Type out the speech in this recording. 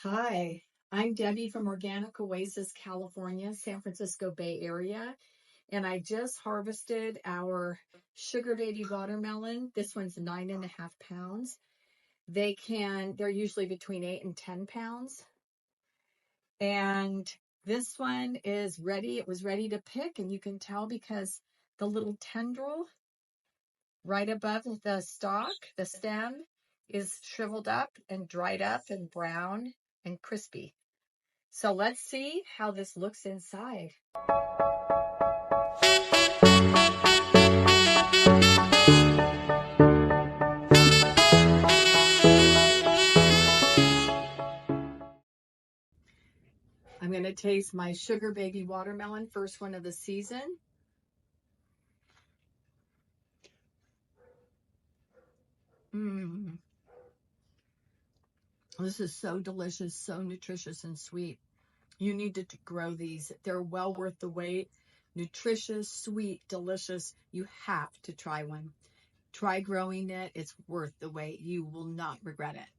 Hi, I'm Debbie from Organic Oasis, California, San Francisco Bay Area, and I just harvested our sugar baby watermelon. This one's 9.5 pounds. They're usually between 8 and 10 pounds. And this one is ready. It was ready to pick, and you can tell because the little tendril right above the stalk, the stem, is shriveled up and dried up and brown and crispy. So let's see how this looks inside. I'm going to taste my sugar baby watermelon, first one of the season. This is so delicious, so nutritious and sweet. You need to grow these. They're well worth the wait. Nutritious, sweet, delicious. You have to try one. Try growing it. It's worth the wait. You will not regret it.